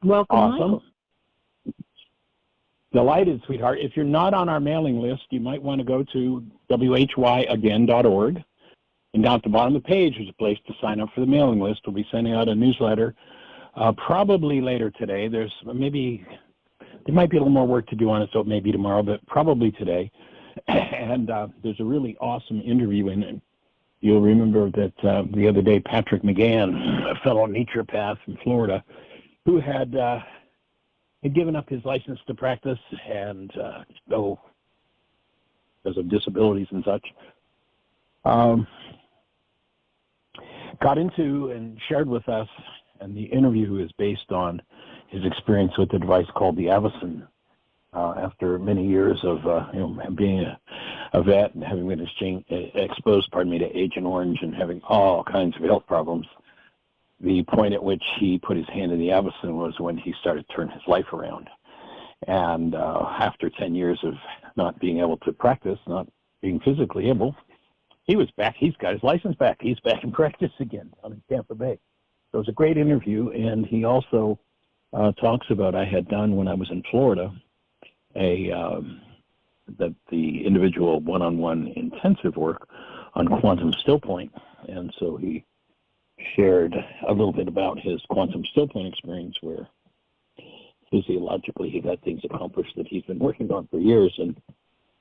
Welcome, Awesome. Michael. Delighted, sweetheart. If you're not on our mailing list, you might want to go to whyagain.org. And down at the bottom of the page is a place to sign up for the mailing list. We'll be sending out a newsletter probably later today. There might be a little more work to do on it, so it may be tomorrow, but probably today. And there's a really awesome interview in it. You'll remember that the other day, Patrick McGann, a fellow naturopath from Florida, who had given up his license to practice and go because of disabilities and such, got into and shared with us, and the interview is based on his experience with the device called the Avicen. After many years of being a vet and having been exposed to Agent Orange and having all kinds of health problems, the point at which he put his hand in the Avicen was when he started to turn his life around. And after 10 years of not being able to practice, not being physically able, he was back. He's got his license back. He's back in practice again down in Tampa Bay. So it was a great interview, and he also talks about I had done when I was in Florida the individual one-on-one intensive work on quantum still point, and so he shared a little bit about his quantum still point experience, where physiologically he got things accomplished that he's been working on for years, and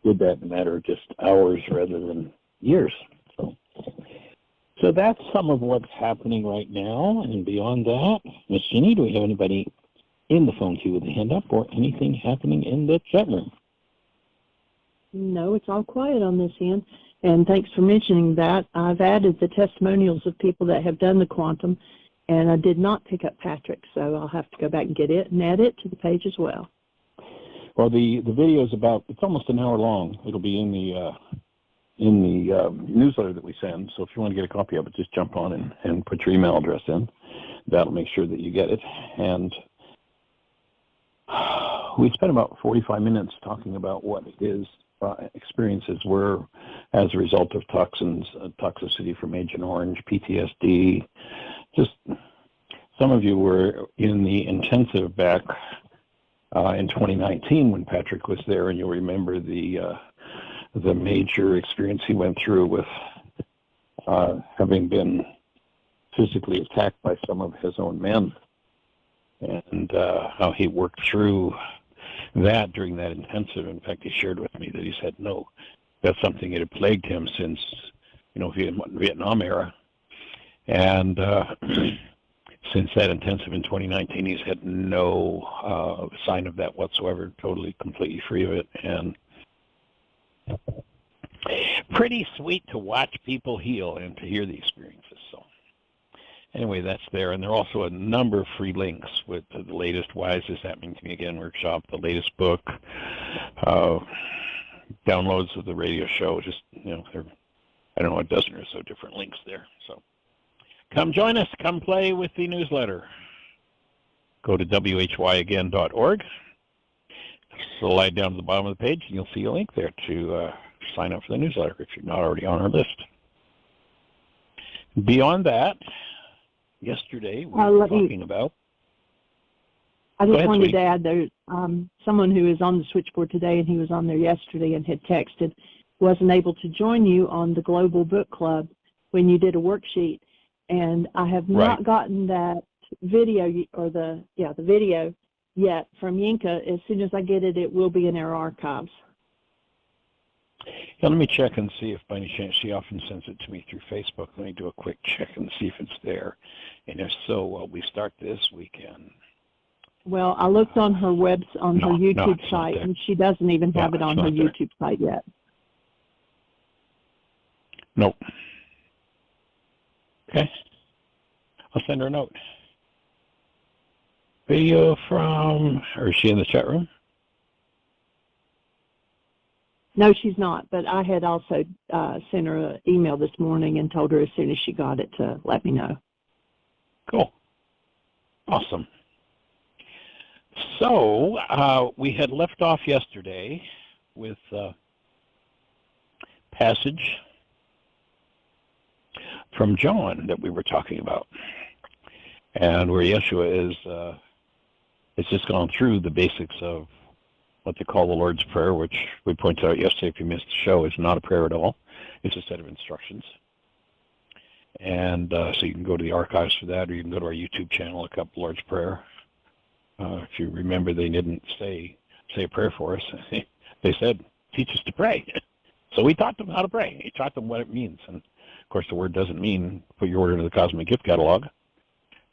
did that in a matter of just hours rather than years. So that's some of what's happening right now. And beyond that, Miss Jeannie, do we have anybody in the phone queue with a hand up or anything happening in the chat room? No, it's all quiet on this end. And thanks for mentioning that. I've added the testimonials of people that have done the quantum, and I did not pick up Patrick, so I'll have to go back and get it and add it to the page as well. Well, the video is it's almost an hour long. It'll be in the newsletter that we send. So if you want to get a copy of it, just jump on and put your email address in. That'll make sure that you get it. And we spent about 45 minutes talking about what his experiences were as a result of toxins, toxicity from Agent Orange, PTSD. Just some of you were in the intensive back in 2019 when Patrick was there, and you'll remember the major experience he went through with having been physically attacked by some of his own men, and how he worked through that during that intensive. In fact, he shared with me that he said, no, that's something that had plagued him since, Vietnam era. And since that intensive in 2019, he's had no sign of that whatsoever, totally, completely free of it. And pretty sweet to watch people heal and to hear the experiences. So anyway, that's there. And there are also a number of free links with the latest Why Is This Happening to Me Again workshop, the latest book, downloads of the radio show. Just, there are, I don't know, a dozen or so different links there. So come join us. Come play with the newsletter. Go to whyagain.org. Slide down to the bottom of the page, and you'll see a link there to sign up for the newsletter if you're not already on our list. Beyond that, yesterday we were talking about... I just wanted to add, there's someone who is on the switchboard today, and he was on there yesterday and had texted, wasn't able to join you on the Global Book Club when you did a worksheet, and I have not gotten that video, or the video yet from Yinka. As soon as I get it, it will be in our archives. Yeah, let me check and see if by any chance, she often sends it to me through Facebook. Let me do a quick check and see if it's there. And if so, well, we start this weekend. Well, I looked on her her YouTube site, and she doesn't even have it on her YouTube site yet. Nope. Okay. I'll send her a note. Video from, or is she in the chat room? No, she's not, but I had also sent her an email this morning and told her as soon as she got it to let me know. Cool. Awesome. So we had left off yesterday with a passage from John that we were talking about, and where Yeshua is It's just gone through the basics of what they call the Lord's Prayer, which we pointed out yesterday if you missed the show is not a prayer at all. It's a set of instructions. And so you can go to the archives for that, or you can go to our YouTube channel, look up Lord's Prayer. If you remember, they didn't say a prayer for us. They said, teach us to pray. So we taught them how to pray. We taught them what it means. And, of course, the word doesn't mean put your order into the cosmic gift catalog.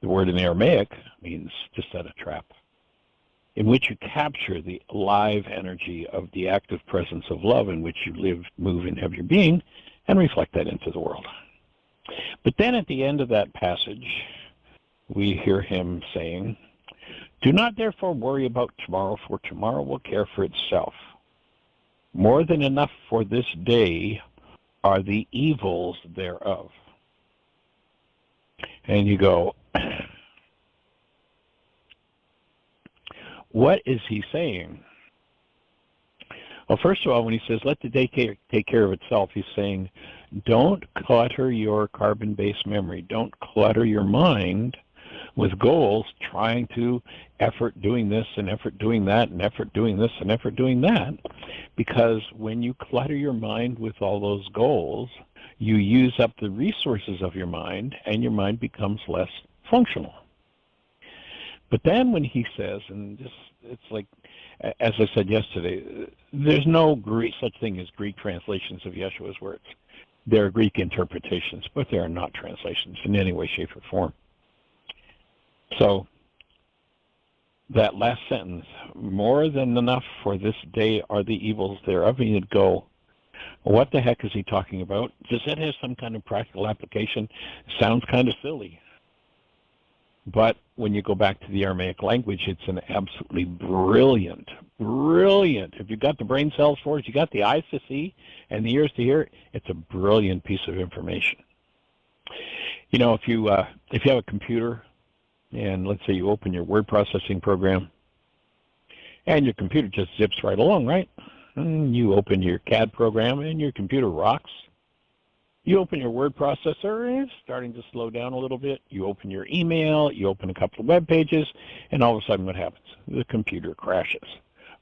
The word in Aramaic means to set a trap, in which you capture the live energy of the active presence of love in which you live, move, and have your being, and reflect that into the world. But then at the end of that passage, we hear him saying, do not therefore worry about tomorrow, for tomorrow will care for itself. More than enough for this day are the evils thereof. And you go, what is he saying? Well, first of all, when he says, let the day take care of itself, he's saying, don't clutter your carbon-based memory. Don't clutter your mind with goals trying to effort doing this and effort doing that and effort doing this and effort doing that. Because when you clutter your mind with all those goals, you use up the resources of your mind and your mind becomes less functional. But then when he says, and just, it's like, as I said yesterday, there's no such thing as Greek translations of Yeshua's words. There are Greek interpretations, but they are not translations in any way, shape, or form. So that last sentence, more than enough for this day are the evils thereof, and you'd go, what the heck is he talking about? Does that have some kind of practical application? Sounds kind of silly. But when you go back to the Aramaic language, it's an absolutely brilliant. If you've got the brain cells for it, you got the eyes to see and the ears to hear, it's a brilliant piece of information. You know, if you have a computer, and let's say you open your word processing program, and your computer just zips right along, right? And you open your CAD program, and your computer rocks. You open your word processor, and it's starting to slow down a little bit. You open your email, you open a couple of web pages, and all of a sudden what happens? The computer crashes.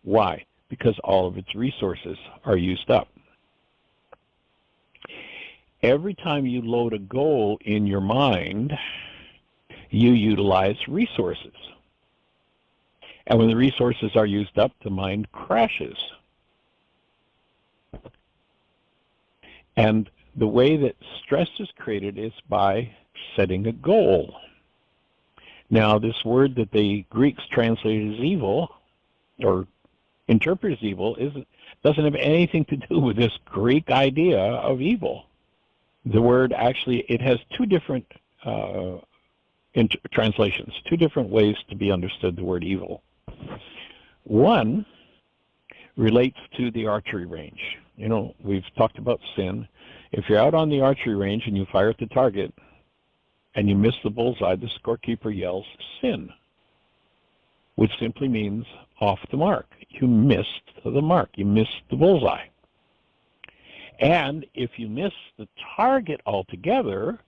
Why? Because all of its resources are used up. Every time you load a goal in your mind, you utilize resources. And when the resources are used up, the mind crashes. And the way that stress is created is by setting a goal. Now, this word that the Greeks translated as evil, or interpret as evil, doesn't have anything to do with this Greek idea of evil. The word actually, it has two different translations, two different ways to be understood the word evil. One relates to the archery range. You know, we've talked about sin. If you're out on the archery range and you fire at the target and you miss the bullseye, the scorekeeper yells, sin, which simply means off the mark. You missed the mark. You missed the bullseye. And if you miss the target altogether,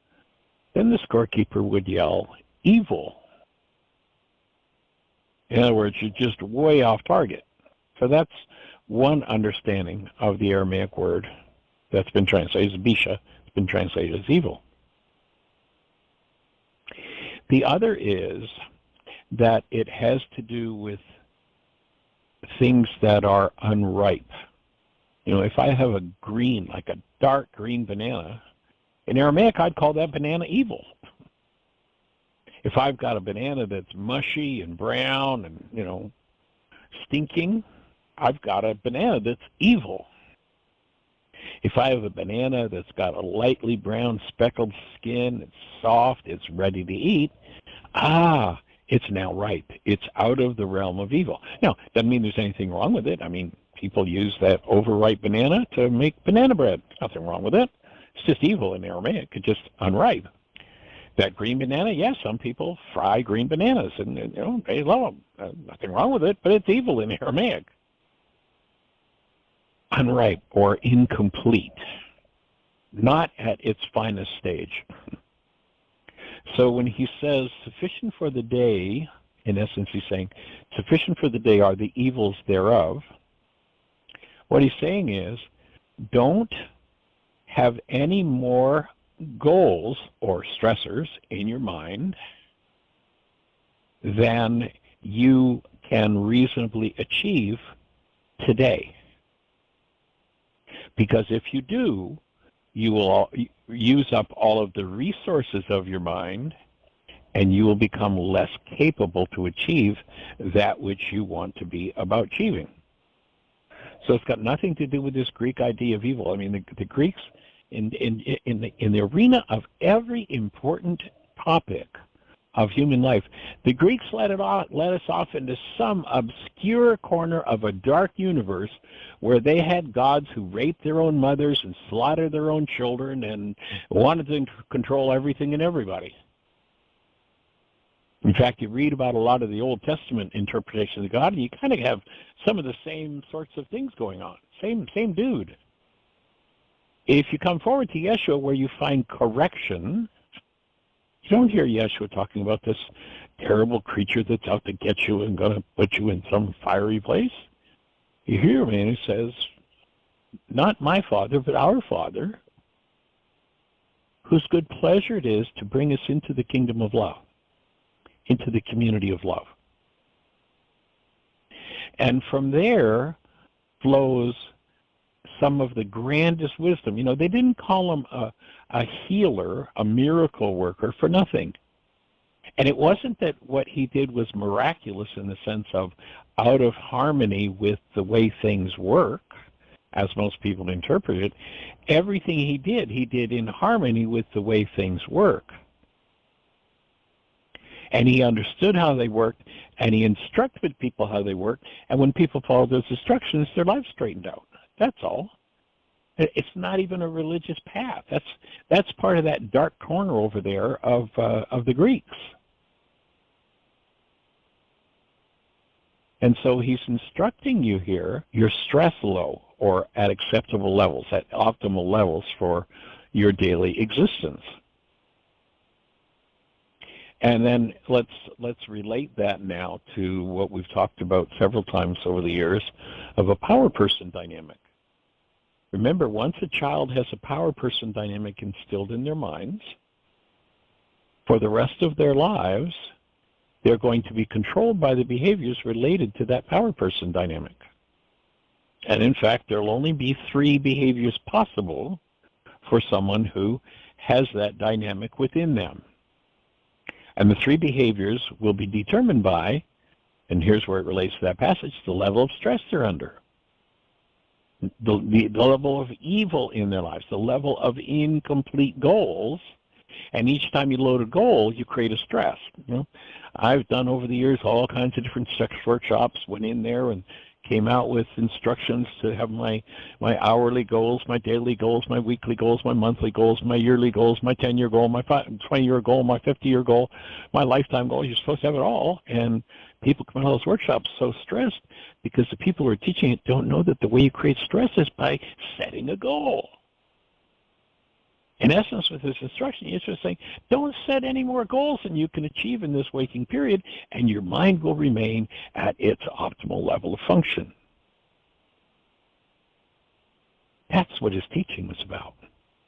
then the scorekeeper would yell, evil. In other words, you're just way off target. So that's one understanding of the Aramaic word that's been translated as bisha. It's been translated as evil. The other is that it has to do with things that are unripe. You know, if I have a green, like a dark green banana, in Aramaic I'd call that banana evil. If I've got a banana that's mushy and brown and, you know, stinking, I've got a banana that's evil. If I have a banana that's got a lightly brown speckled skin, it's soft, it's ready to eat, it's now ripe. It's out of the realm of evil. Now, doesn't mean there's anything wrong with it. I mean, people use that overripe banana to make banana bread. Nothing wrong with it. It's just evil in Aramaic. It's just unripe. That green banana, yes, some people fry green bananas, and you know, they love them. Nothing wrong with it, but it's evil in Aramaic. Unripe or incomplete, not at its finest stage. So when he says, sufficient for the day In essence, he's saying, sufficient for the day are the evils thereof. What he's saying is, don't have any more goals or stressors in your mind than you can reasonably achieve today. Because if you do, you will use up all of the resources of your mind, and you will become less capable to achieve that which you want to be about achieving. So it's got nothing to do with this Greek idea of evil. I mean, the Greeks, in the arena of every important topic of human life, the Greeks let us off into some obscure corner of a dark universe where they had gods who raped their own mothers and slaughtered their own children and wanted to control everything and everybody. In fact, you read about a lot of the Old Testament interpretation of God, and you kind of have some of the same sorts of things going on. Same dude. If you come forward to Yeshua where you find correction, you don't hear Yeshua talking about this terrible creature that's out to get you and going to put you in some fiery place. You hear a man who says, not my Father, but our Father, whose good pleasure it is to bring us into the kingdom of love, into the community of love. And from there flows some of the grandest wisdom. You know, they didn't call him a healer, a miracle worker for nothing. And it wasn't that what he did was miraculous in the sense of out of harmony with the way things work, as most people interpret it. Everything he did in harmony with the way things work. And he understood how they worked, and he instructed people how they worked, and when people followed those instructions, their lives straightened out. That's all. It's not even a religious path. That's part of that dark corner over there of the Greeks. And so he's instructing you here, your stress low or at acceptable levels, at optimal levels for your daily existence. And then let's relate that now to what we've talked about several times over the years of a power person dynamic. Remember, once a child has a power person dynamic instilled in their minds, for the rest of their lives, they're going to be controlled by the behaviors related to that power person dynamic. And in fact, there will only be 3 behaviors possible for someone who has that dynamic within them. And the 3 behaviors will be determined by, and here's where it relates to that passage, the level of stress they're under, the level of evil in their lives, the level of incomplete goals. And each time you load a goal, you create a stress. You know, I've done over the years all kinds of different sex workshops, went in there and came out with instructions to have my hourly goals, my daily goals, my weekly goals, my monthly goals, my yearly goals, my 10-year goal, my 20-year goal, my 50-year goal, my lifetime goal. You're supposed to have it all. And people come out of those workshops so stressed because the people who are teaching it don't know that the way you create stress is by setting a goal. In essence, with this instruction, he's just saying, don't set any more goals than you can achieve in this waking period, and your mind will remain at its optimal level of function. That's what his teaching was about.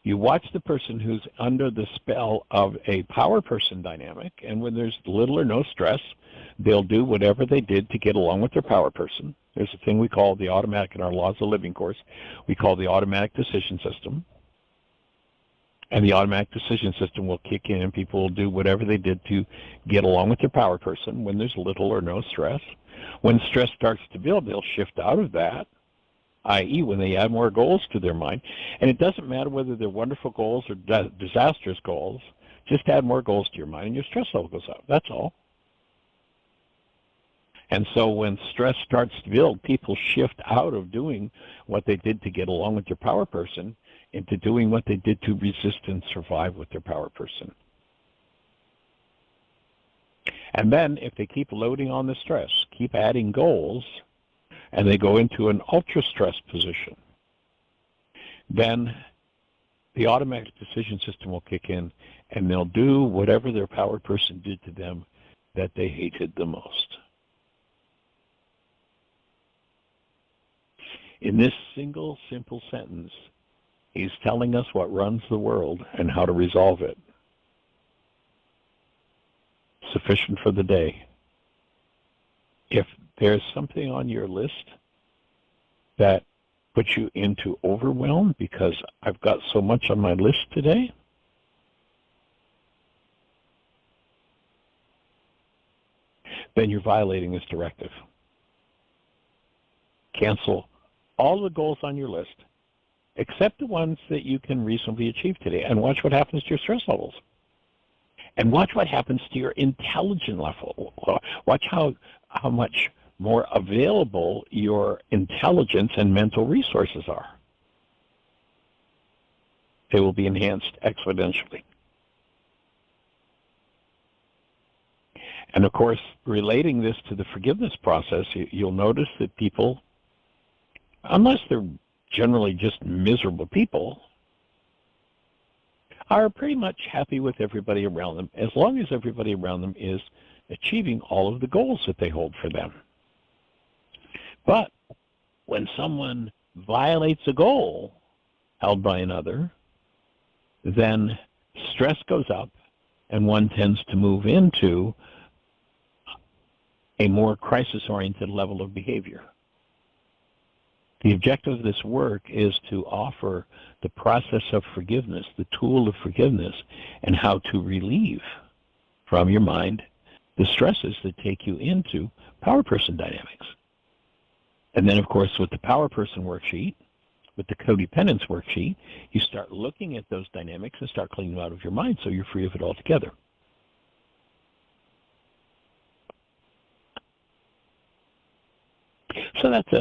You watch the person who's under the spell of a power person dynamic, and when there's little or no stress, they'll do whatever they did to get along with their power person. There's a thing we call the automatic, in our Laws of Living course, we call the automatic decision system. And the automatic decision system will kick in, and people will do whatever they did to get along with their power person when there's little or no stress. When stress starts to build, they'll shift out of that, i.e. when they add more goals to their mind. And it doesn't matter whether they're wonderful goals or disastrous goals. Just add more goals to your mind, and your stress level goes up. That's all. And so when stress starts to build, people shift out of doing what they did to get along with their power person into doing what they did to resist and survive with their power person. And then if they keep loading on the stress, keep adding goals, and they go into an ultra-stress position, then the automatic decision system will kick in, and they'll do whatever their power person did to them that they hated the most. In this single, simple sentence, he's telling us what runs the world and how to resolve it. Sufficient for the day. If there's something on your list that puts you into overwhelm because I've got so much on my list today, then you're violating this directive. Cancel all the goals on your list, except the ones that you can reasonably achieve today, and watch what happens to your stress levels. And watch what happens to your intelligence level. Watch how much more available your intelligence and mental resources are. They will be enhanced exponentially. And of course, relating this to the forgiveness process, you'll notice that people, unless they're generally just miserable people, are pretty much happy with everybody around them, as long as everybody around them is achieving all of the goals that they hold for them. But when someone violates a goal held by another, then stress goes up and one tends to move into a more crisis-oriented level of behavior. The objective of this work is to offer the process of forgiveness, the tool of forgiveness, and how to relieve from your mind the stresses that take you into power person dynamics. And then, of course, with the Power Person Worksheet, with the Codependence Worksheet, you start looking at those dynamics and start cleaning them out of your mind so you're free of it altogether. So that's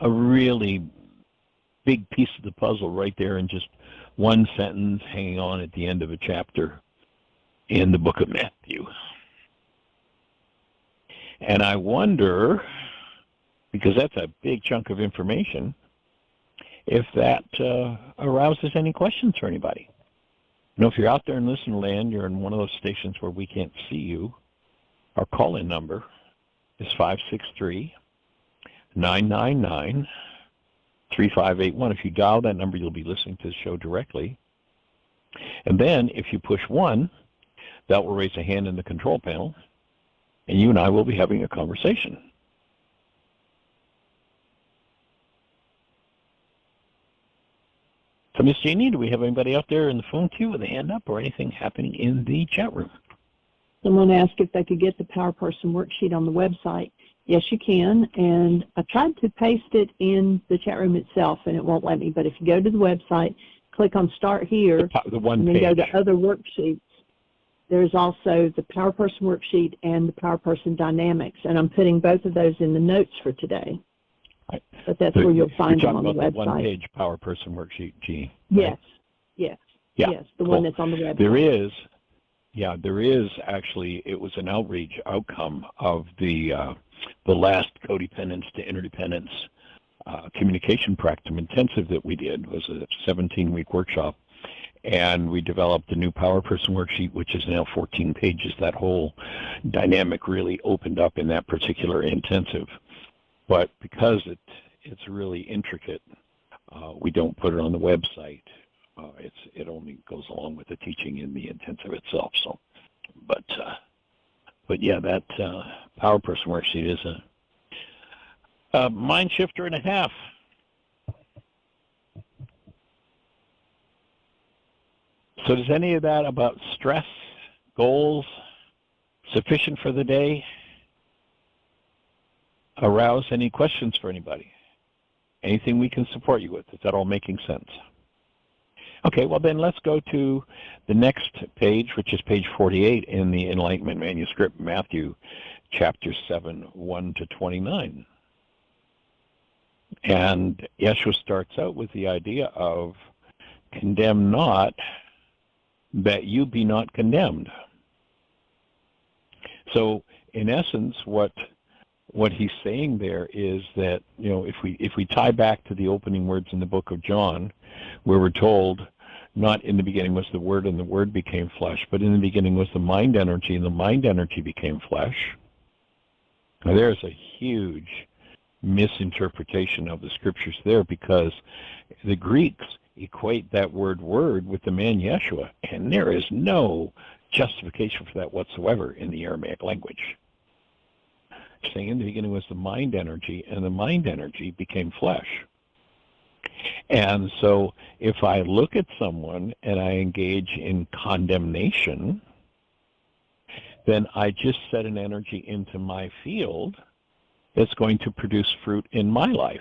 a really big piece of the puzzle right there in just one sentence hanging on at the end of a chapter in the book of Matthew. And I wonder, because that's a big chunk of information, if that arouses any questions for anybody. You know, if you're out there in listener land, you're in one of those stations where we can't see you, our call-in number is 563-999-3581. If you dial that number, you'll be listening to the show directly. And then if you push 1, that will raise a hand in the control panel, and you and I will be having a conversation. So, Miss Jeannie, do we have anybody out there in the phone queue with a hand up or anything happening in the chat room? Someone asked if they could get the Power Person Worksheet on the website. Yes, you can, and I tried to paste it in the chat room itself, and it won't let me. But if you go to the website, click on Start Here, the one and then page. go to Other Worksheets. There's also the Power Person Worksheet and the Power Person Dynamics, and I'm putting both of those in the notes for today. Right. But that's where you'll find them on the website. You're talking about the one-page Power Person Worksheet, G. Right? Yes, the cool. one that's on the website. There is actually, it was an outreach outcome of the last Codependence to Interdependence communication practice intensive that we did. It was a 17-week workshop, and we developed a new Power Person Worksheet, which is now 14 pages. That whole dynamic really opened up in that particular intensive. But because it's really intricate, we don't put it on the website. It only goes along with the teaching in the intensive itself. So, but yeah, that Power Person Worksheet is a mind shifter and a half. So does any of that about stress, goals, sufficient for the day, arouse any questions for anybody? Anything we can support you with? Is that all making sense? Okay, well then let's go to the next page, which is page 48 in the Enlightenment manuscript, Matthew chapter 7, 1 to 29. And Yeshua starts out with the idea of condemn not, that you be not condemned. So in essence, what he's saying there is that, you know, if we tie back to the opening words in the book of John, where we're told not in the beginning was the Word, and the Word became flesh, but in the beginning was the mind energy, and the mind energy became flesh. Now, there's a huge misinterpretation of the scriptures there, because the Greeks equate that word word with the man Yeshua, and there is no justification for that whatsoever in the Aramaic language. Saying in the beginning was the mind energy, and the mind energy became flesh. And so if I look at someone and I engage in condemnation, then I just set an energy into my field that's going to produce fruit in my life.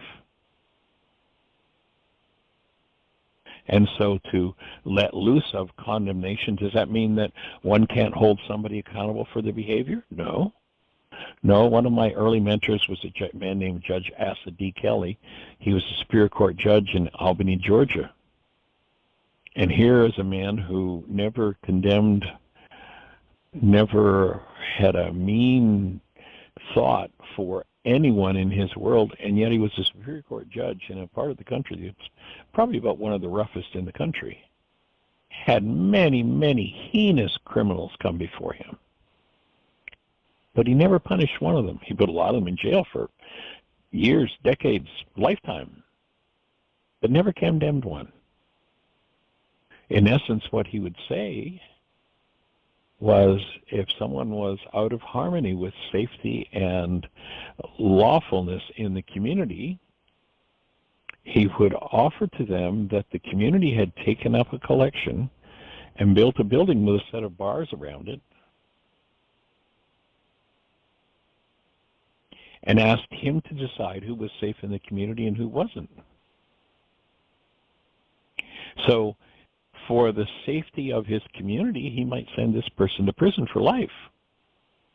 And so to let loose of condemnation, does that mean that one can't hold somebody accountable for their behavior? No. No, one of my early mentors was a man named Judge Asa D. Kelly. He was a Superior Court judge in Albany, Georgia. And here is a man who never condemned, never had a mean thought for anyone in his world, and yet he was a Superior Court judge in a part of the country that's probably about one of the roughest in the country. Had many, many heinous criminals come before him. But he never punished one of them. He put a lot of them in jail for years, decades, lifetime, but never condemned one. In essence, what he would say was, if someone was out of harmony with safety and lawfulness in the community, he would offer to them that the community had taken up a collection and built a building with a set of bars around it, and asked him to decide who was safe in the community and who wasn't. So for the safety of his community, he might send this person to prison for life.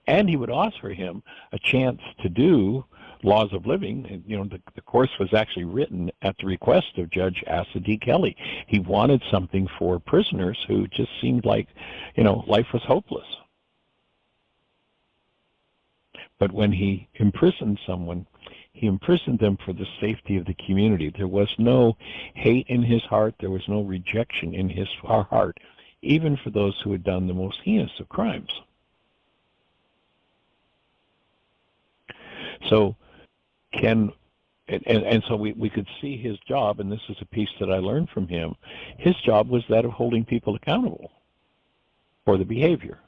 And he would offer him a chance to do laws of living. You know, the course was actually written at the request of Judge Asa D. Kelly. He wanted something for prisoners who just seemed like, you know, life was hopeless. But when he imprisoned someone, he imprisoned them for the safety of the community. There was no hate in his heart. There was no rejection in his heart, even for those who had done the most heinous of crimes. So so we could see his job, and this is a piece that I learned from him. His job was that of holding people accountable for the behavior.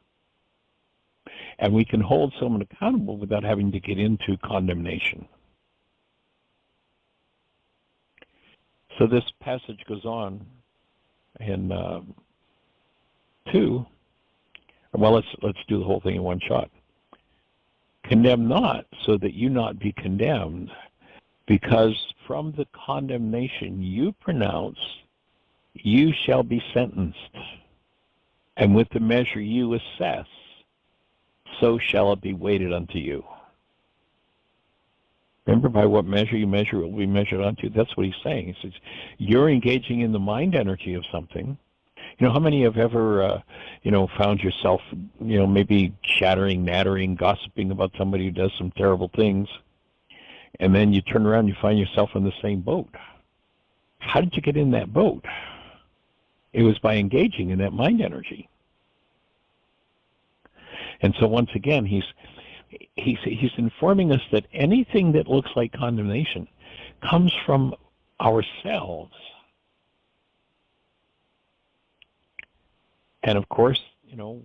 And we can hold someone accountable without having to get into condemnation. So this passage goes on in 2. Well, let's do the whole thing in one shot. Condemn not, so that you not be condemned, because from the condemnation you pronounce, you shall be sentenced. And with the measure you assess, so shall it be weighted unto you. Remember, by what measure you measure, it will be measured unto you. That's what he's saying. He says, you're engaging in the mind energy of something. You know, how many have ever, found yourself, maybe chattering, nattering, gossiping about somebody who does some terrible things, and then you turn around and you find yourself in the same boat? How did you get in that boat? It was by engaging in that mind energy. And so once again, he's informing us that anything that looks like condemnation comes from ourselves. And of course,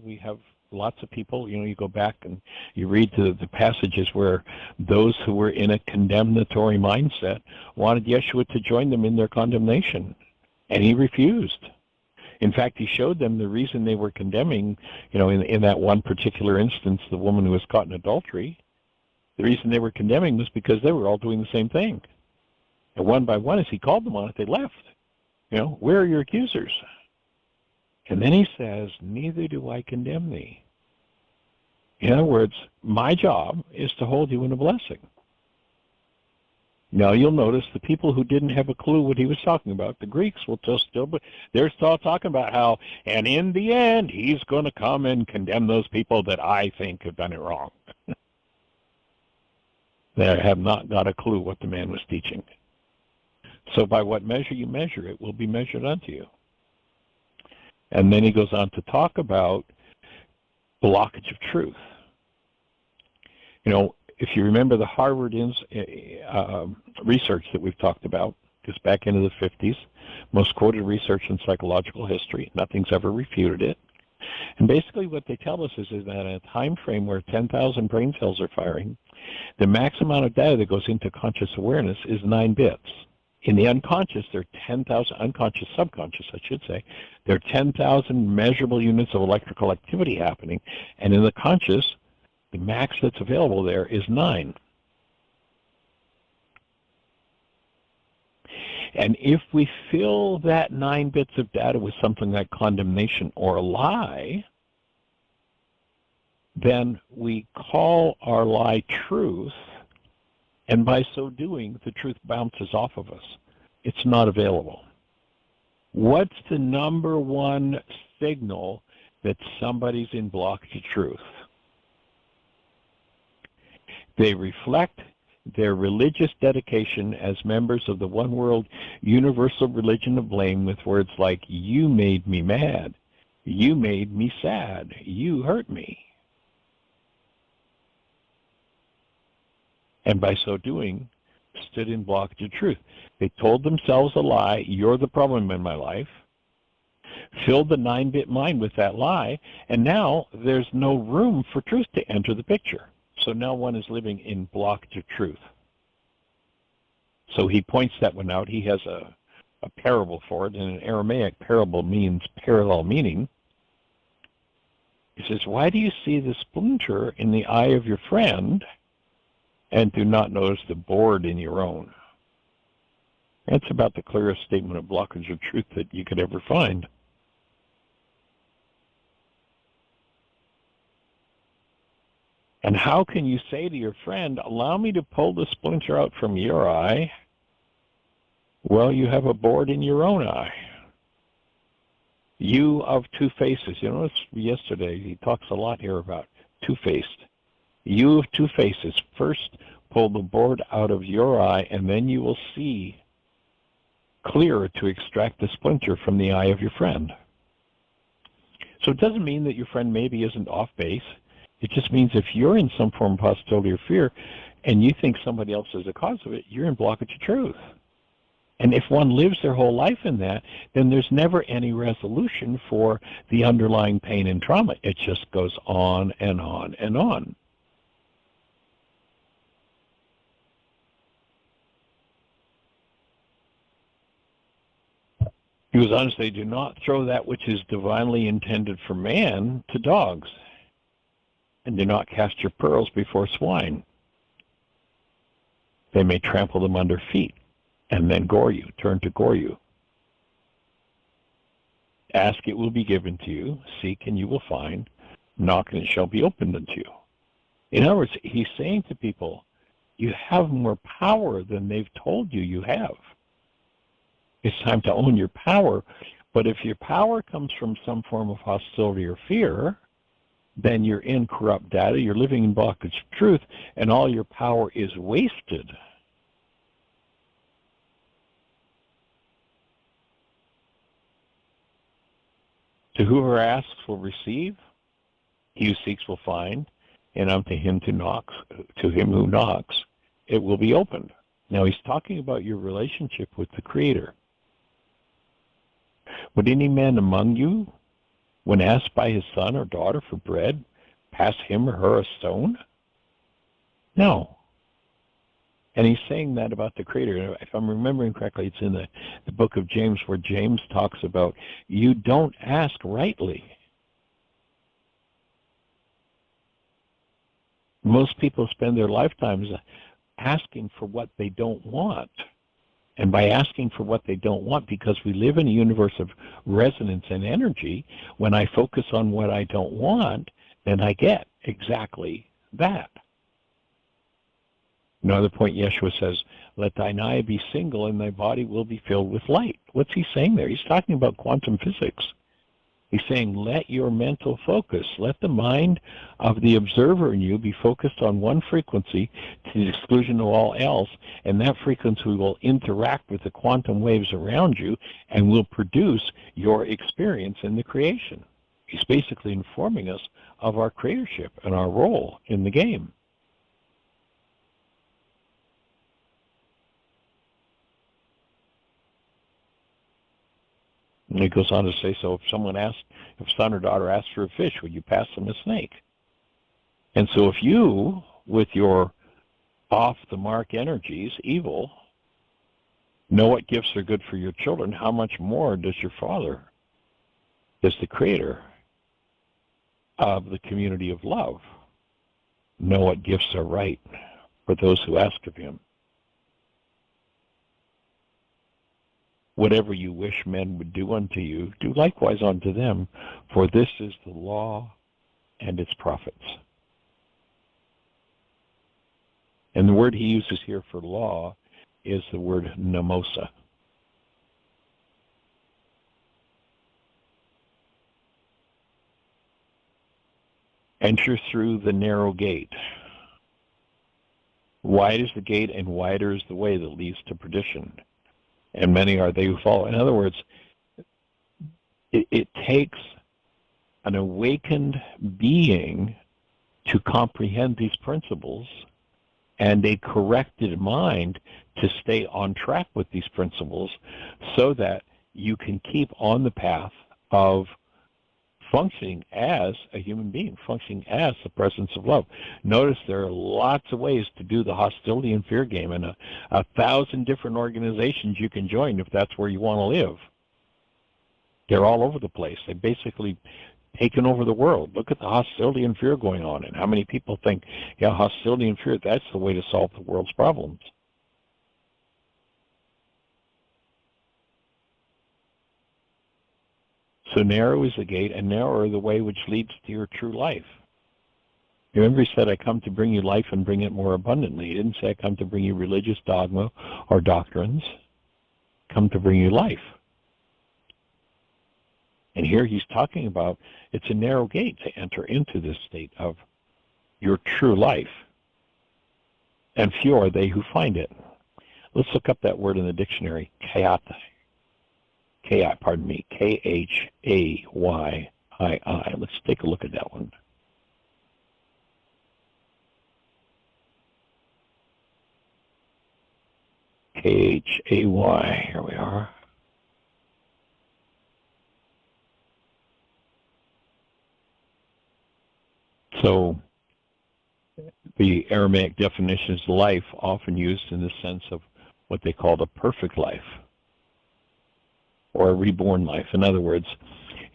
we have lots of people, you go back and you read the passages where those who were in a condemnatory mindset wanted Yeshua to join them in their condemnation, and he refused. In fact, he showed them the reason they were condemning, in that one particular instance, the woman who was caught in adultery, the reason they were condemning was because they were all doing the same thing. And one by one, as he called them on it, they left. Where are your accusers? And then he says, neither do I condemn thee. In other words, my job is to hold you in a blessing. Now, you'll notice the people who didn't have a clue what he was talking about, the Greeks, they're still talking about how, and in the end, he's going to come and condemn those people that I think have done it wrong. They have not got a clue what the man was teaching. So by what measure you measure, it will be measured unto you. And then he goes on to talk about blockage of truth. You know, if you remember the Harvard research that we've talked about, goes back into the 50s, most quoted research in psychological history. Nothing's ever refuted it. And basically what they tell us is that in a time frame where 10,000 brain cells are firing, the max amount of data that goes into conscious awareness is 9 bits. In the unconscious, there are 10,000, unconscious, subconscious, I should say, there are 10,000 measurable units of electrical activity happening. And in the conscious, the max that's available there is 9. And if we fill that 9 bits of data with something like condemnation or a lie, then we call our lie truth, and by so doing, the truth bounces off of us. It's not available. What's the number one signal that somebody's in blockage of truth? They reflect their religious dedication as members of the one world universal religion of blame with words like, you made me mad, you made me sad, you hurt me. And by so doing, stood in blockage of truth. They told themselves a lie, you're the problem in my life, filled the 9-bit mind with that lie, and now there's no room for truth to enter the picture. So now one is living in blockage of truth. So he points that one out. He has a parable for it, and in Aramaic, parable means parallel meaning. He says, why do you see the splinter in the eye of your friend and do not notice the board in your own? That's about the clearest statement of blockage of truth that you could ever find. And how can you say to your friend, allow me to pull the splinter out from your eye? Well, you have a board in your own eye. You of two faces. You notice yesterday he talks a lot here about two-faced. You of two faces. First, pull the board out of your eye, and then you will see clearer to extract the splinter from the eye of your friend. So it doesn't mean that your friend maybe isn't off base. It just means if you're in some form of hostility or fear and you think somebody else is the cause of it, you're in blockage of truth. And if one lives their whole life in that, then there's never any resolution for the underlying pain and trauma. It just goes on and on and on. He goes on to say, do not throw that which is divinely intended for man to dogs, and do not cast your pearls before swine. They may trample them under feet, and then gore you, turn to gore you. Ask, it will be given to you. Seek, and you will find. Knock, and it shall be opened unto you. In other words, he's saying to people, you have more power than they've told you you have. It's time to own your power. But if your power comes from some form of hostility or fear, then you're in corrupt data, you're living in blockage of truth, and all your power is wasted. To whoever asks will receive, he who seeks will find, and unto him who knocks, it will be opened. Now he's talking about your relationship with the Creator. Would any man among you, when asked by his son or daughter for bread, pass him or her a stone? No. And he's saying that about the Creator. If I'm remembering correctly, it's in the book of James, where James talks about, you don't ask rightly. Most people spend their lifetimes asking for what they don't want. And by asking for what they don't want, because we live in a universe of resonance and energy, when I focus on what I don't want, then I get exactly that. Another point, Yeshua says, let thine eye be single and thy body will be filled with light. What's he saying there? He's talking about quantum physics. He's saying, let your mental focus, let the mind of the observer in you be focused on one frequency to the exclusion of all else, and that frequency will interact with the quantum waves around you and will produce your experience in the creation. He's basically informing us of our creatorship and our role in the game. And he goes on to say, so if son or daughter asks for a fish, would you pass them a snake? And so if you, with your off-the-mark energies, evil, know what gifts are good for your children, how much more does your Father, as the creator of the community of love, know what gifts are right for those who ask of him? Whatever you wish men would do unto you, do likewise unto them, for this is the law and its prophets. And the word he uses here for law is the word namosa. Enter through the narrow gate. Wide is the gate and wider is the way that leads to perdition, and many are they who follow. In other words, it takes an awakened being to comprehend these principles and a corrected mind to stay on track with these principles so that you can keep on the path of functioning as a human being, functioning as the presence of love. Notice there are lots of ways to do the hostility and fear game, and a 1,000 different organizations you can join if that's where you want to live. They're all over the place. They've basically taken over the world. Look at the hostility and fear going on, and how many people think, yeah, hostility and fear, that's the way to solve the world's problems. So narrow is the gate, and narrower the way which leads to your true life. Remember, he said, I come to bring you life and bring it more abundantly. He didn't say, I come to bring you religious dogma or doctrines. I come to bring you life. And here he's talking about it's a narrow gate to enter into this state of your true life. And few are they who find it. Let's look up that word in the dictionary, khayii. Khayii. Let's take a look at that one. Khayii, here we are. So the Aramaic definition is life, often used in the sense of what they called a perfect life or a reborn life. In other words,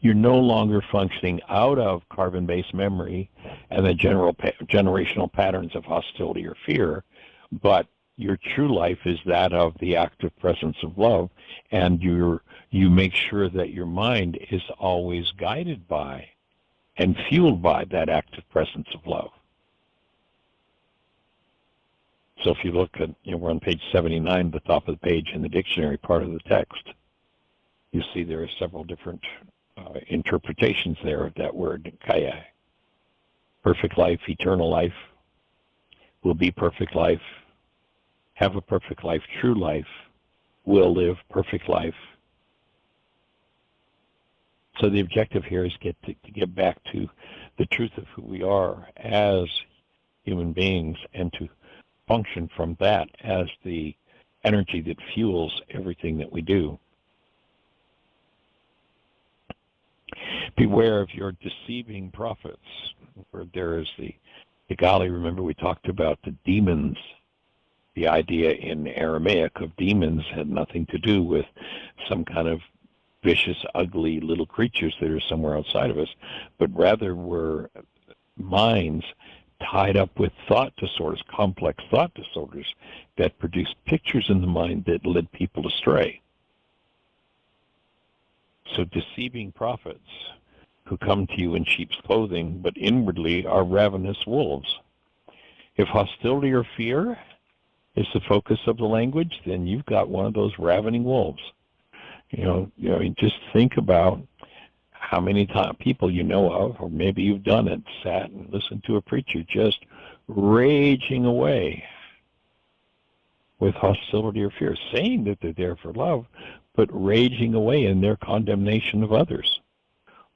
you're no longer functioning out of carbon-based memory and the generational patterns of hostility or fear, but your true life is that of the active presence of love, and you make sure that your mind is always guided by and fueled by that active presence of love. So if you look at, we're on page 79, the top of the page in the dictionary part of the text, you see there are several different interpretations there of that word, khayii. Perfect life, eternal life, will be perfect life, have a perfect life, true life, will live perfect life. So the objective here is to get back to the truth of who we are as human beings and to function from that as the energy that fuels everything that we do. Beware of your deceiving prophets. Where there is the Gali, remember we talked about the demons. The idea in Aramaic of demons had nothing to do with some kind of vicious, ugly little creatures that are somewhere outside of us, but rather were minds tied up with thought disorders, complex thought disorders that produced pictures in the mind that led people astray. So deceiving prophets who come to you in sheep's clothing, but inwardly are ravenous wolves. If hostility or fear is the focus of the language, then you've got one of those ravening wolves. Just think about how many people you know of, or maybe you've done it, sat and listened to a preacher just raging away with hostility or fear, saying that they're there for love, but raging away in their condemnation of others,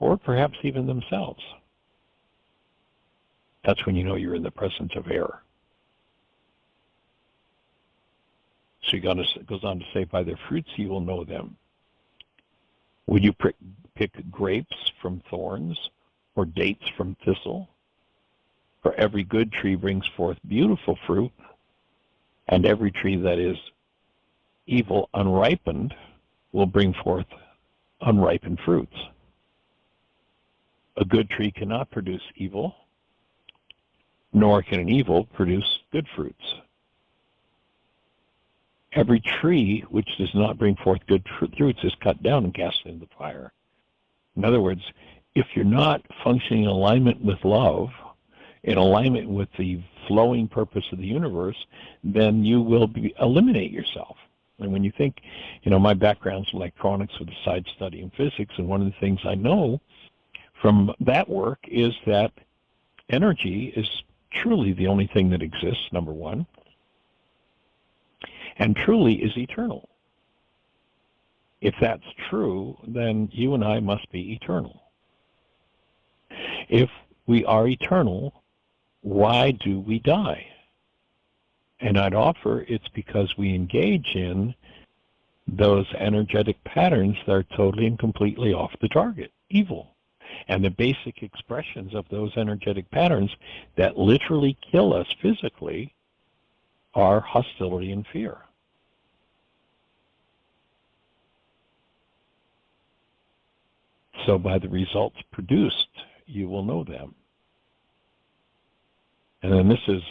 or perhaps even themselves. That's when you know you're in the presence of error. So it goes on to say, by their fruits you will know them. Would you pick grapes from thorns, or dates from thistle? For every good tree brings forth beautiful fruit, and every tree that is evil unripened will bring forth unripened fruits. A good tree cannot produce evil, nor can an evil produce good fruits. Every tree which does not bring forth good fruits is cut down and cast into the fire. In other words, if you're not functioning in alignment with love, in alignment with the flowing purpose of the universe, then you will eliminate yourself. And when you think, my background's in electronics with a side study in physics, and one of the things I know from that work is that energy is truly the only thing that exists, number one, and truly is eternal. If that's true, then you and I must be eternal. If we are eternal, why do we die? And I'd offer it's because we engage in those energetic patterns that are totally and completely off the target, evil. And the basic expressions of those energetic patterns that literally kill us physically are hostility and fear. So by the results produced, you will know them. And then this is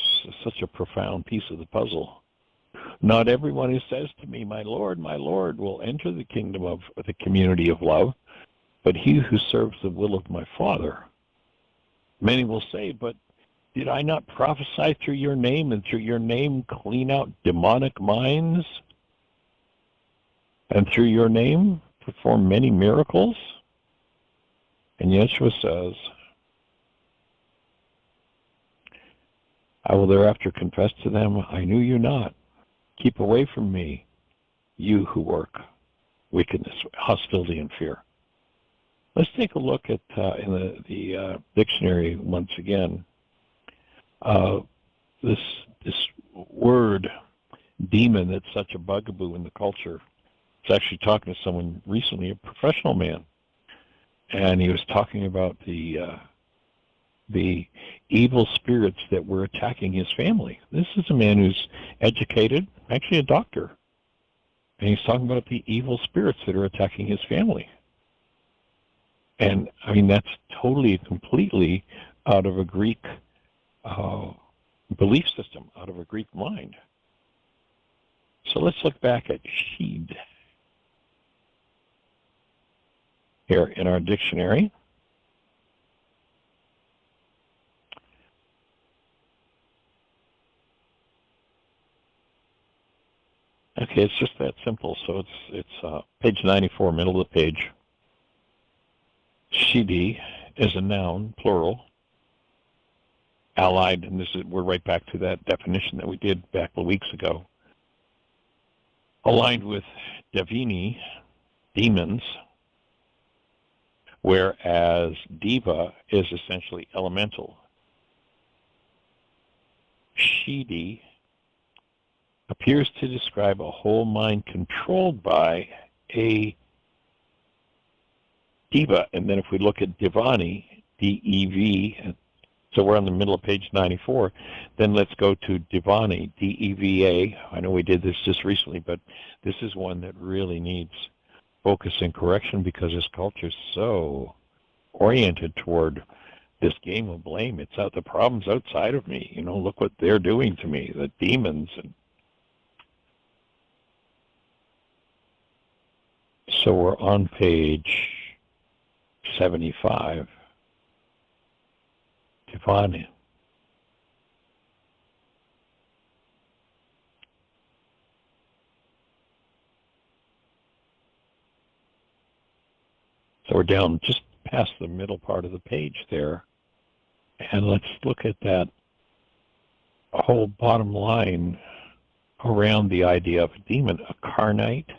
such a profound piece of the puzzle. Not everyone who says to me, my Lord, will enter the kingdom of the community of love, but he who serves the will of my Father. Many will say, but did I not prophesy through your name, and through your name clean out demonic minds? And through your name perform many miracles? And Yeshua says, I will thereafter confess to them, I knew you not. Keep away from me, you who work wickedness, hostility, and fear. Let's take a look at in the dictionary once again. This word demon that's such a bugaboo in the culture. I was actually talking to someone recently, a professional man, and he was talking about the evil spirits that were attacking his family. This is a man who's educated, actually a doctor, and he's talking about the evil spirits that are attacking his family. And I mean, that's totally, completely out of a Greek belief system, out of a Greek mind. So let's look back at Sheed here in our dictionary. Okay, it's just that simple. So it's page 94, middle of the page. Shidi is a noun, plural, allied, and we're right back to that definition that we did back a weeks ago. Aligned with Devini, demons, whereas Deva is essentially elemental. Shidi appears to describe a whole mind controlled by a Deva. And then if we look at Devani, D-E-V, so we're on the middle of page 94, then let's go to Devani, D-E-V-A. I know we did this just recently, but this is one that really needs focus and correction because this culture is so oriented toward this game of blame. It's out, the problem's outside of me. Look what they're doing to me, the demons. And so we're on page 75. Devani. So we're down just past the middle part of the page there, and let's look at that whole bottom line around the idea of a demon, a carnate,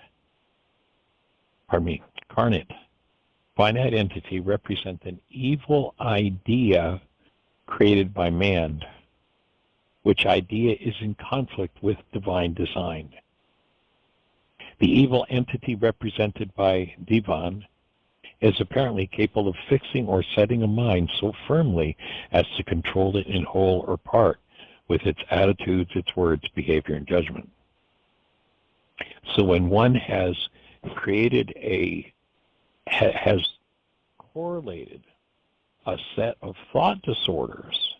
finite entity represents an evil idea created by man, which idea is in conflict with divine design. The evil entity represented by Divan is apparently capable of fixing or setting a mind so firmly as to control it in whole or part with its attitudes, its words, behavior, and judgment. So when one has created has correlated a set of thought disorders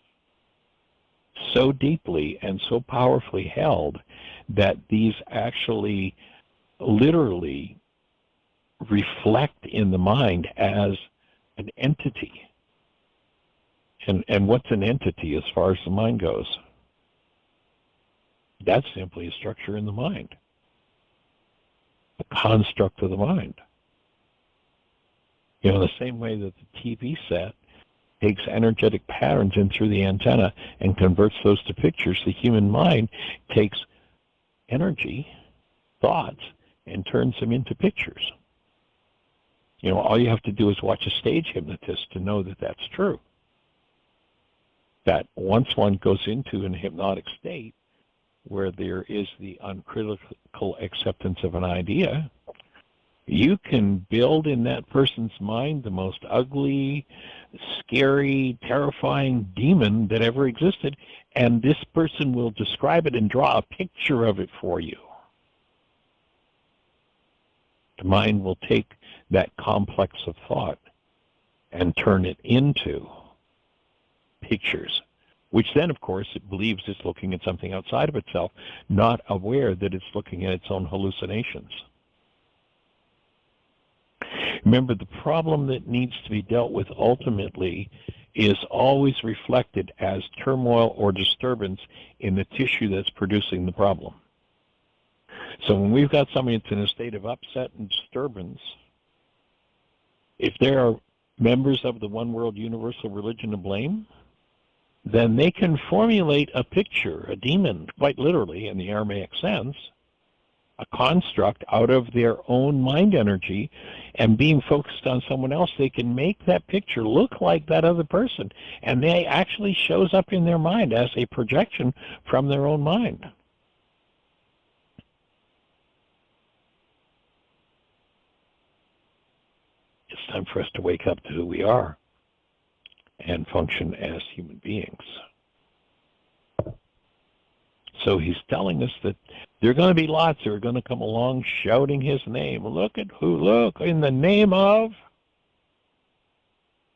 so deeply and so powerfully held that these actually literally reflect in the mind as an entity. And what's an entity as far as the mind goes? That's simply a structure in the mind, a construct of the mind. You know, the same way that the TV set takes energetic patterns in through the antenna and converts those to pictures, the human mind takes energy, thoughts, and turns them into pictures. You know, all you have to do is watch a stage hypnotist to know that that's true. That once one goes into an hypnotic state where there is the uncritical acceptance of an idea, you can build in that person's mind the most ugly, scary, terrifying demon that ever existed, and this person will describe it and draw a picture of it for you. The mind will take that complex of thought and turn it into pictures, which then, of course, it believes it's looking at something outside of itself, not aware that it's looking at its own hallucinations. Remember, the problem that needs to be dealt with ultimately is always reflected as turmoil or disturbance in the tissue that's producing the problem. So when we've got somebody that's in a state of upset and disturbance, if there are members of the one world universal religion to blame, then they can formulate a picture, a demon, quite literally in the Aramaic sense, a construct out of their own mind energy, and being focused on someone else, they can make that picture look like that other person, and they actually shows up in their mind as a projection from their own mind. It's time for us to wake up to who we are and function as human beings. So he's telling us that there are going to be lots that are going to come along shouting his name. Look at who, look, in the name of.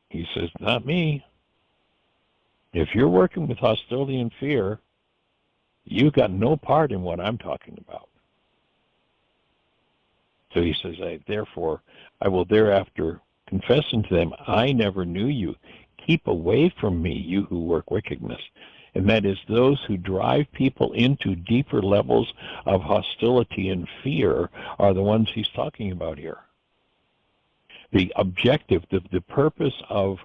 He says, not me. If you're working with hostility and fear, you've got no part in what I'm talking about. So he says, therefore, I will thereafter confess unto them, I never knew you. Keep away from me, you who work wickedness. And that is those who drive people into deeper levels of hostility and fear are the ones he's talking about here. The objective, the purpose of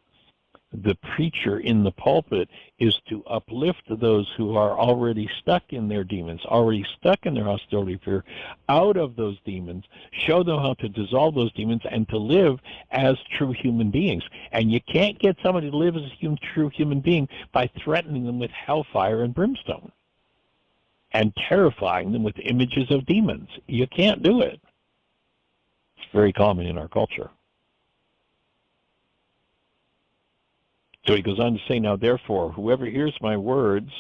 the preacher in the pulpit is to uplift those who are already stuck in their demons, already stuck in their hostility, fear, out of those demons, show them how to dissolve those demons and to live as true human beings. And you can't get somebody to live as a true human being by threatening them with hellfire and brimstone and terrifying them with images of demons. You can't do it. It's very common in our culture. So he goes on to say, now therefore, whoever hears my words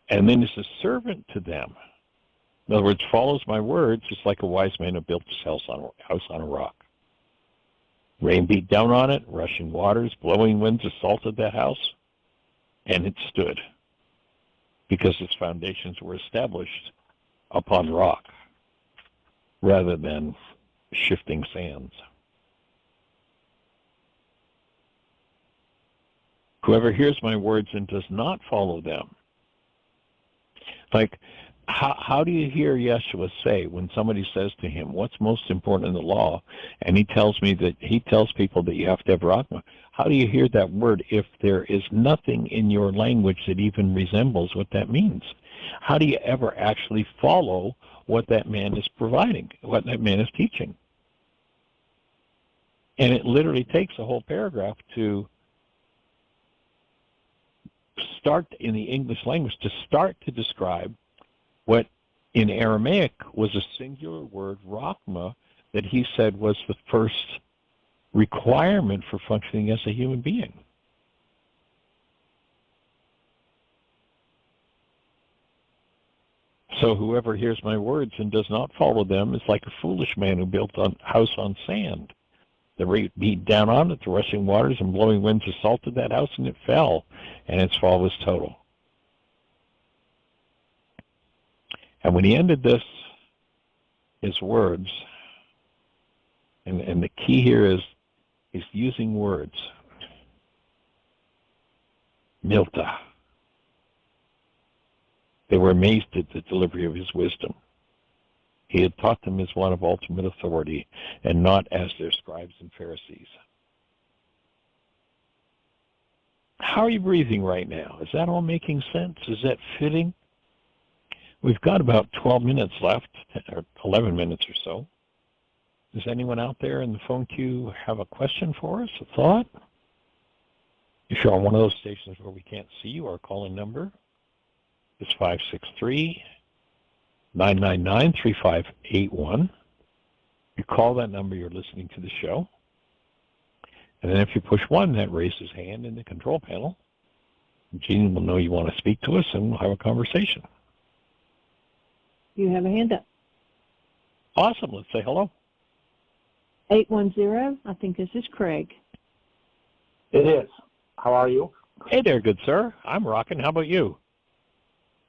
and then is a servant to them, in other words, follows my words, is like a wise man who built his house on a rock. Rain beat down on it, rushing waters, blowing winds assaulted that house, and it stood because its foundations were established upon rock rather than shifting sands. Whoever hears my words and does not follow them. Like, how do you hear Yeshua say when somebody says to him, what's most important in the law? And he tells people that you have to have Rahma. How do you hear that word if there is nothing in your language that even resembles what that means? How do you ever actually follow what that man is providing, what that man is teaching? And it literally takes a whole paragraph to start in the English language, to start to describe what in Aramaic was a singular word, Rahma, that he said was the first requirement for functioning as a human being. So whoever hears my words and does not follow them is like a foolish man who built a house on sand. The rain beat down on it, the rushing waters and blowing winds assaulted that house, and it fell, and its fall was total. And when he ended his words, and the key here is he's using words. Milta. They were amazed at the delivery of his wisdom. He had taught them as one of ultimate authority, and not as their scribes and Pharisees. How are you breathing right now? Is that all making sense? Is that fitting? We've got about 12 minutes left, or 11 minutes or so. Does anyone out there in the phone queue have a question for us, a thought? If you're on one of those stations where we can't see you, our call-in number is 563-999-3581. You call that number, you're listening to the show. And then if you push 1, that raises hand in the control panel. Gene will know you want to speak to us, and we'll have a conversation. You have a hand up. Awesome. Let's say hello. 810, I think this is Craig. It is. How are you? Hey there, good sir. I'm rocking. How about you?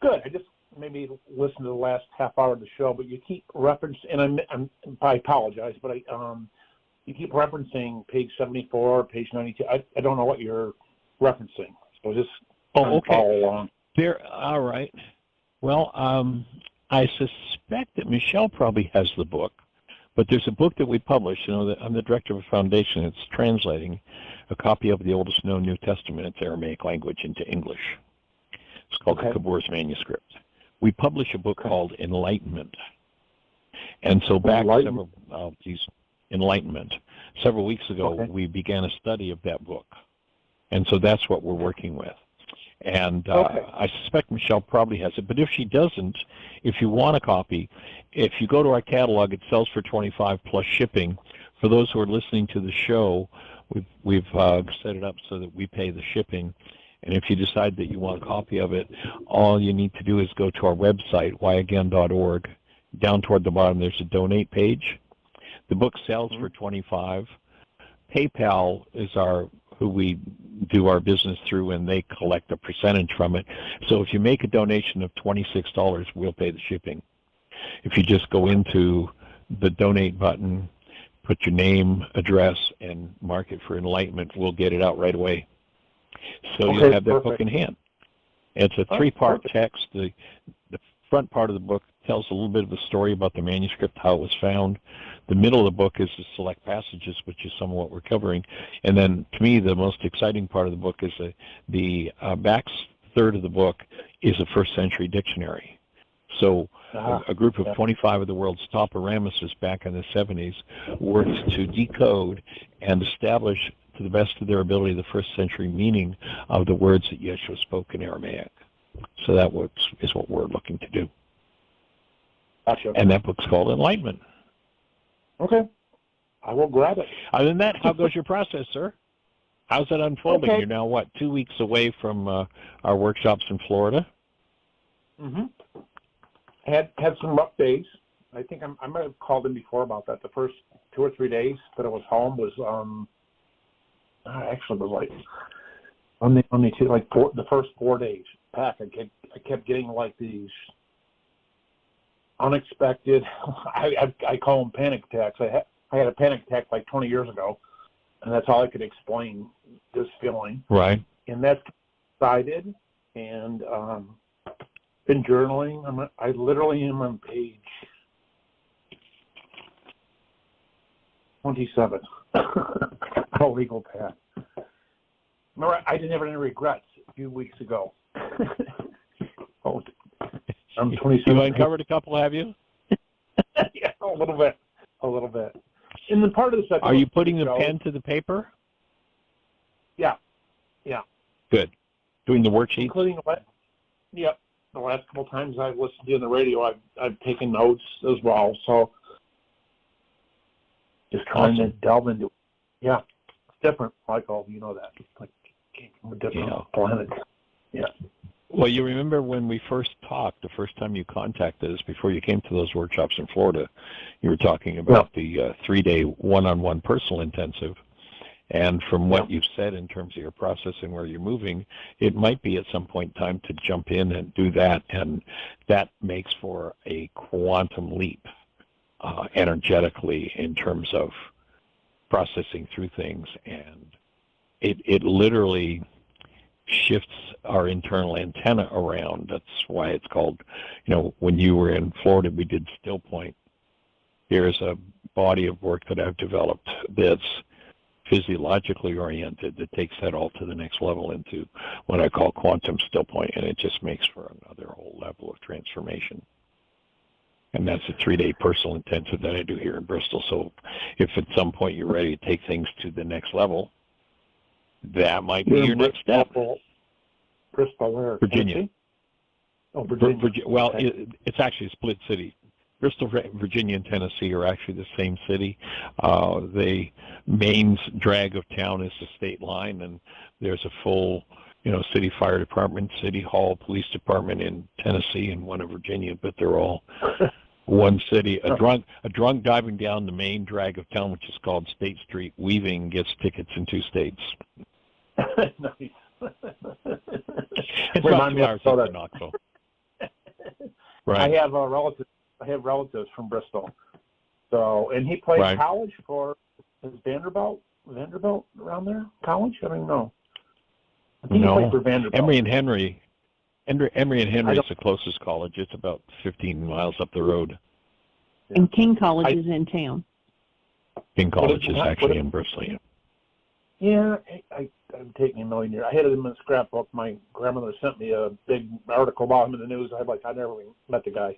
Good. I just maybe listened to the last half hour of the show, but you keep referencing, and I apologize, but you keep referencing page 74, page 92. I don't know what you're referencing, so just follow along. All right. Well, I suspect that Michelle probably has the book, but there's a book that we published. I'm the director of a foundation. It's translating a copy of the oldest known New Testament, its Aramaic language, into English. It's called the Kabor's Manuscript. We publish a book called Enlightenment. And so back Enlightenment. Several weeks ago, we began a study of that book. And so that's what we're working with. And I suspect Michelle probably has it. But if she doesn't, if you want a copy, if you go to our catalog, it sells for $25 plus shipping. For those who are listening to the show, we've set it up so that we pay the shipping. And if you decide that you want a copy of it, all you need to do is go to our website, whyagain.org. Down toward the bottom, there's a donate page. The book sells for $25. PayPal is who we do our business through, and they collect a percentage from it. So if you make a donation of $26, we'll pay the shipping. If you just go into the donate button, put your name, address, and mark it for Enlightenment, we'll get it out right away. So you'll have that book in hand. It's a 3-part text. The front part of the book tells a little bit of a story about the manuscript, how it was found. The middle of the book is the select passages, which is some of what we're covering. And then, to me, the most exciting part of the book is the back third of the book is a first-century dictionary. So a group of 25 of the world's top Aramises back in the 70s worked to decode and establish, to the best of their ability, the first-century meaning of the words that Yeshua spoke in Aramaic. So that is what we're looking to do. Gotcha. And that book's called Enlightenment. Okay. I will grab it. Other than that, how goes your process, sir? How's that unfolding? Okay. You're now, 2 weeks away from our workshops in Florida? Mm-hmm. Had some rough days. I think I might have called in before about that. The first 2 or 3 days that I was home was actually was like the first 4 days back. I kept getting like these unexpected. I call them panic attacks. I had a panic attack like 20 years ago, and that's all I could explain this feeling. Right. And that subsided, and been journaling. I literally am on page 27. A legal path. Remember, I didn't have any regrets a few weeks ago. Oh, I'm 27. You uncovered a couple, have you? Yeah, a little bit. In the part of the second. Are you putting the pen to the paper? Yeah. Good. Doing the worksheets? Including yep. The last couple times I've listened to you on the radio, I've taken notes as well. So just trying to delve into it. Yeah. It's different, Michael. You know that. It's like came from a different planet. Yeah. Well, you remember when we first talked, the first time you contacted us before you came to those workshops in Florida, you were talking about the 3-day one-on-one personal intensive. And from what you've said in terms of your process and where you're moving, it might be at some point time to jump in and do that. And that makes for a quantum leap energetically in terms of processing through things. And it literally shifts our internal antenna around. That's why it's called, when you were in Florida, we did Still Point. There's a body of work that I've developed that's physiologically oriented that takes that all to the next level into what I call quantum still point, and it just makes for another whole level of transformation. And that's a 3-day personal intensive that I do here in Bristol. So if at some point you're ready to take things to the next level, that might be your next step. Bristol, where? Virginia. Tennessee? Oh, Virginia. Well, okay. It's actually a split city. Bristol, Virginia, and Tennessee are actually the same city. The main drag of town is the state line, and there's a full, city fire department, city hall, police department in Tennessee and one in Virginia, but they're all one city. A drunk driving down the main drag of town, which is called State Street, weaving, gets tickets in 2 states. Nice. It's about 2 hours into Knoxville. Right. I have relatives from Bristol. So, and he played college for Vanderbilt around there? College? I don't even know. I think he played for Vanderbilt. Emory and Henry is the closest college. It's about 15 miles up the road. And King College is in town. King College is actually in Bristol. Yeah, I'm taking a million years. I had it in my scrapbook. My grandmother sent me a big article about him in the news. I never even met the guy.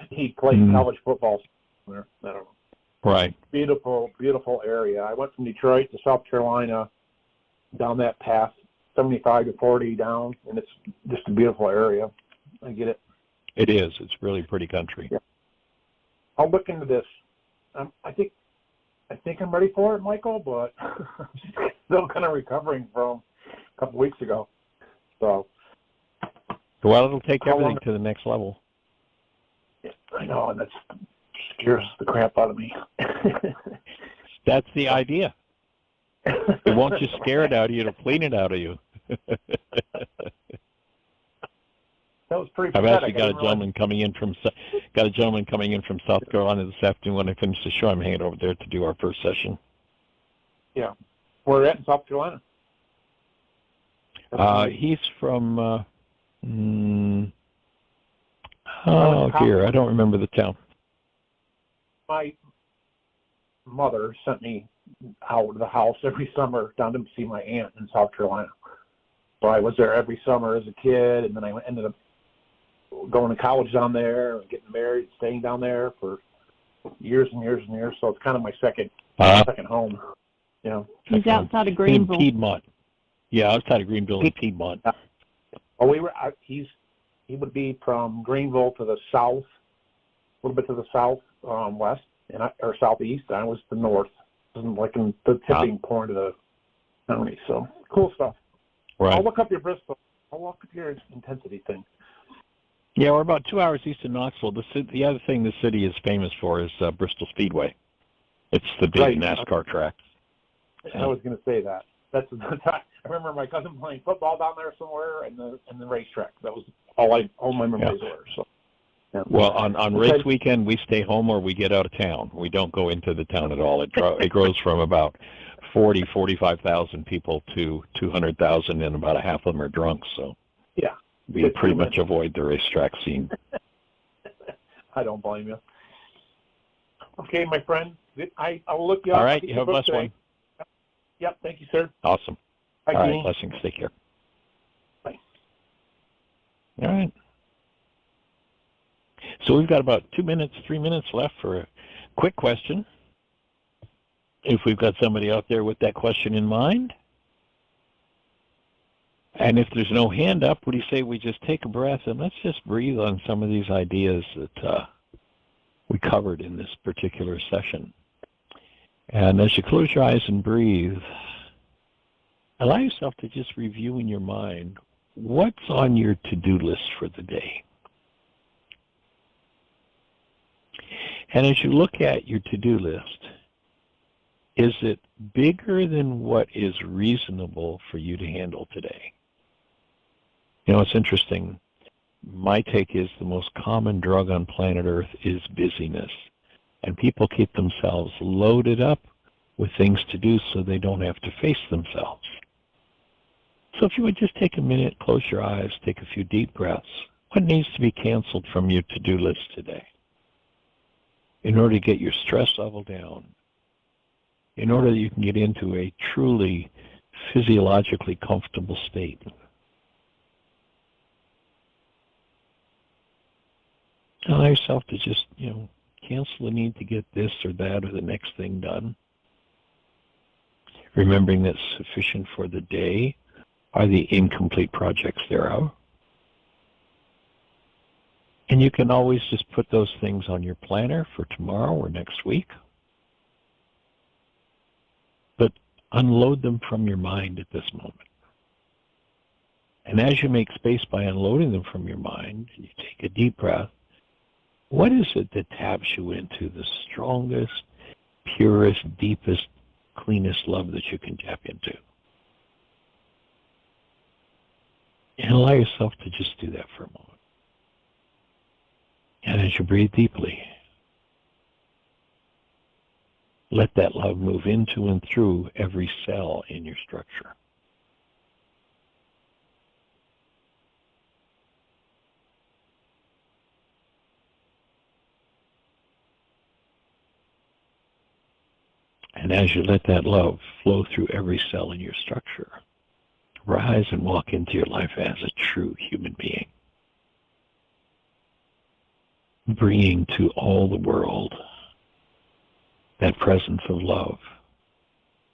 He played college football there. I don't know. Right. Beautiful, beautiful area. I went from Detroit to South Carolina down that path, 75 to 40 down, and it's just a beautiful area. I get it. It is. It's really pretty country. Yeah. I'll look into this. I think I'm ready for it, Michael, but I'm still kind of recovering from a couple weeks ago. So, well, it'll take everything to the next level. Yeah, I know, and that scares the crap out of me. That's the idea. It won't just scare it out of you; it'll clean it out of you. That was pretty. I've actually got a gentleman coming in from South Carolina this afternoon. When I finish the show, I'm heading over there to do our first session. Yeah, where at in South Carolina? He's from. Dear, I don't remember the town. My mother sent me out of the house every summer down to see my aunt in South Carolina. So I was there every summer as a kid, and then I ended up going to college down there and getting married, staying down there for years and years and years. So it's kind of my second home. He's outside of Greenville. In Piedmont. Yeah, outside of Greenville in Piedmont. Well, he would be from Greenville to the south, a little bit to the south west or southeast. I was the north, like in the tipping point of the county. So cool stuff. Right. I'll look up your Bristol. I'll look up your intensity thing. Yeah, we're about 2 hours east of Knoxville. The other thing the city is famous for is Bristol Speedway. It's the big NASCAR track. I was going to say that. I remember my cousin playing football down there somewhere, and the racetrack. That was all my memories were. So. Yeah. Well, on race weekend, we stay home or we get out of town. We don't go into the town at all. It grows from about 45,000 people to 200,000, and about a half of them are drunk. So. We pretty much avoid the racetrack scene. I don't blame you. Okay, my friend. I'll look you up. All right, you have a blessed one. Yep, thank you, sir. Awesome. Bye, all right, blessings. Take care. Bye. All right. So we've got about 3 minutes left for a quick question. If we've got somebody out there with that question in mind. And if there's no hand up, what do you say we just take a breath and let's just breathe on some of these ideas that we covered in this particular session. And as you close your eyes and breathe, allow yourself to just review in your mind what's on your to-do list for the day. And as you look at your to-do list, is it bigger than what is reasonable for you to handle today? You know, it's interesting. My take is the most common drug on planet Earth is busyness. And people keep themselves loaded up with things to do so they don't have to face themselves. So if you would just take a minute, close your eyes, take a few deep breaths. What needs to be canceled from your to-do list today? In order to get your stress level down, in order that you can get into a truly physiologically comfortable state. Allow yourself to just, cancel the need to get this or that or the next thing done. Remembering that sufficient for the day are the incomplete projects thereof. And you can always just put those things on your planner for tomorrow or next week. But unload them from your mind at this moment. And as you make space by unloading them from your mind, and you take a deep breath, what is it that taps you into the strongest, purest, deepest, cleanest love that you can tap into? And allow yourself to just do that for a moment. And as you breathe deeply, let that love move into and through every cell in your structure. And as you let that love flow through every cell in your structure, rise and walk into your life as a true human being, bringing to all the world that presence of love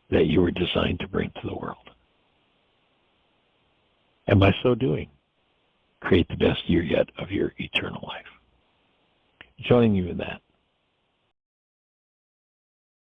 that you were designed to bring to the world. And by so doing, create the best year yet of your eternal life. Joining you in that